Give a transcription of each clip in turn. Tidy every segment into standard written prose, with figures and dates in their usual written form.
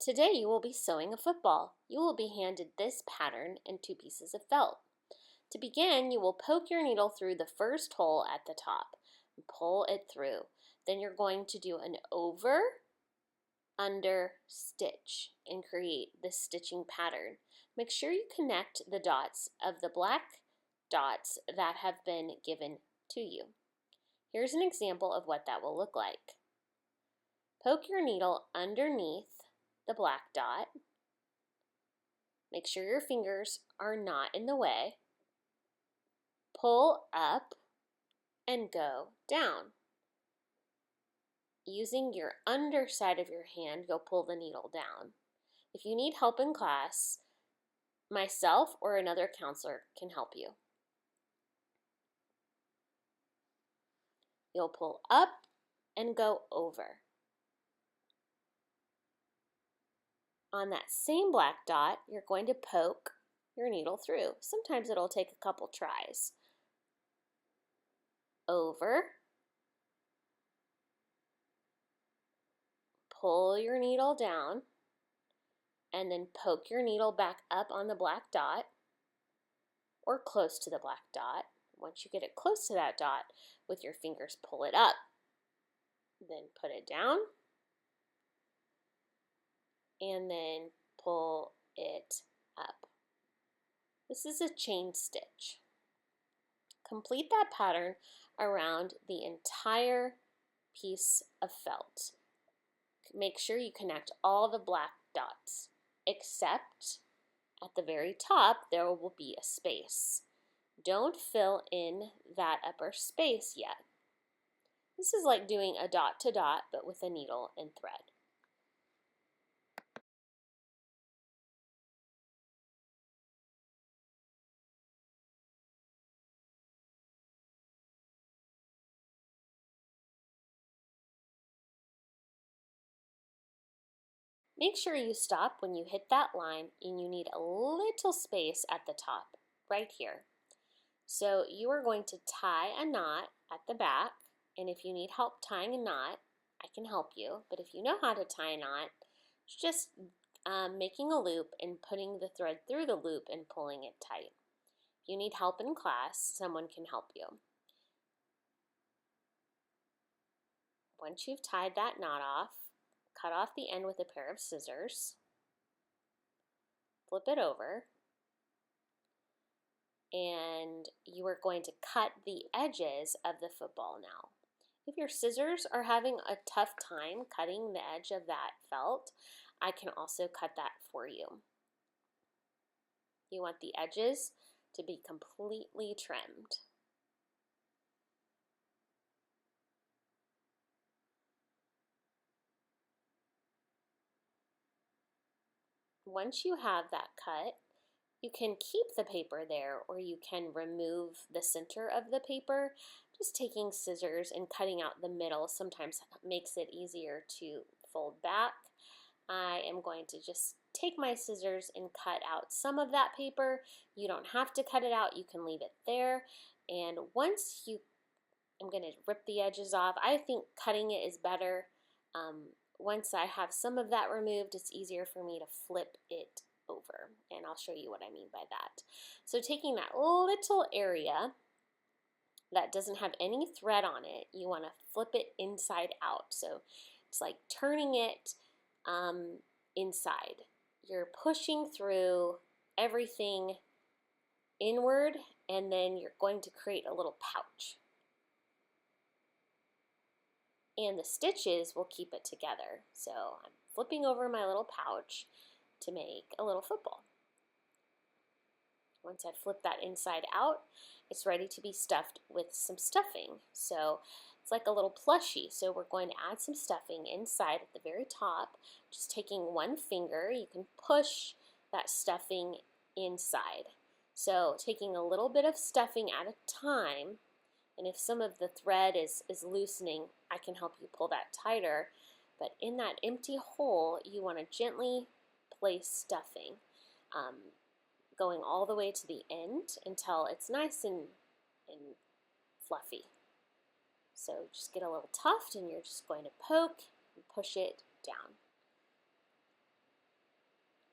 Today you will be sewing a football. You will be handed this pattern and 2 pieces of felt. To begin, you will poke your needle through the first hole at the top and pull it through. Then you're going to do an over, under stitch and create this stitching pattern. Make sure you connect the dots of the black dots that have been given to you. Here's an example of what that will look like. Poke your needle underneath the black dot. Make sure your fingers are not in the way. Pull up and go down. Using your underside of your hand, go pull the needle down. If you need help in class, myself or another counselor can help you. You'll pull up and go over. On that same black dot, you're going to poke your needle through. Sometimes it'll take a couple tries. Over. Pull your needle down and then poke your needle back up on the black dot or close to the black dot. Once you get it close to that dot, with your fingers pull it up. Then put it down and then pull it up. This is a chain stitch. Complete that pattern around the entire piece of felt. Make sure you connect all the black dots, except at the very top there will be a space. Don't fill in that upper space yet. This is like doing a dot to dot, but with a needle and thread. Make sure you stop when you hit that line and you need a little space at the top, right here. So you are going to tie a knot at the back, and if you need help tying a knot, I can help you. But if you know how to tie a knot, it's just making a loop and putting the thread through the loop and pulling it tight. If you need help in class, someone can help you. Once you've tied that knot off, cut off the end with a pair of scissors, flip it over, and you are going to cut the edges of the football now. If your scissors are having a tough time cutting the edge of that felt, I can also cut that for you. You want the edges to be completely trimmed. Once you have that cut, you can keep the paper there or you can remove the center of the paper. Just taking scissors and cutting out the middle sometimes makes it easier to fold back. I am going to just take my scissors and cut out some of that paper. You don't have to cut it out, you can leave it there. And I'm going to rip the edges off. I think cutting it is better. Once I have some of that removed, it's easier for me to flip it over, and I'll show you what I mean by that. So taking that little area that doesn't have any thread on it, you want to flip it inside out. So it's like turning it inside. You're pushing through everything inward, and then you're going to create a little pouch. And the stitches will keep it together. So I'm flipping over my little pouch to make a little football. Once I flip that inside out, it's ready to be stuffed with some stuffing. So it's like a little plushie. So we're going to add some stuffing inside at the very top. Just taking one finger, you can push that stuffing inside. So taking a little bit of stuffing at a time, and if some of the thread is loosening, I can help you pull that tighter. But in that empty hole, you want to gently place stuffing, going all the way to the end until it's nice and fluffy. So just get a little tuft and you're just going to poke and push it down.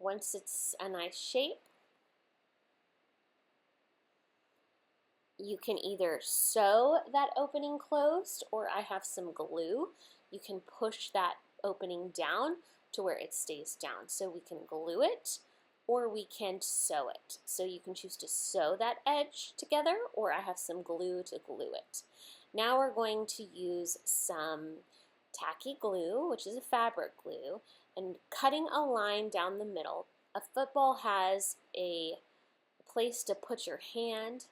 Once it's a nice shape, you can either sew that opening closed, or I have some glue. You can push that opening down to where it stays down. So we can glue it, or we can sew it. So you can choose to sew that edge together, or I have some glue to glue it. Now we're going to use some tacky glue, which is a fabric glue, and cutting a line down the middle. A football has a place to put your hand,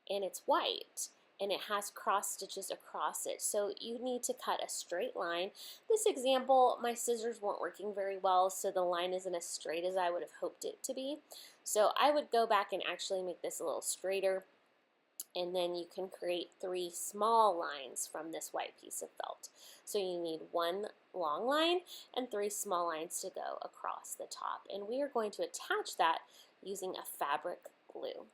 and it's white, and it has cross stitches across it. So you need to cut a straight line. This example, my scissors weren't working very well, so the line isn't as straight as I would have hoped it to be. So I would go back and actually make this a little straighter, and then you can create 3 small lines from this white piece of felt. So you need 1 long line and 3 small lines to go across the top. And we are going to attach that using a fabric glue.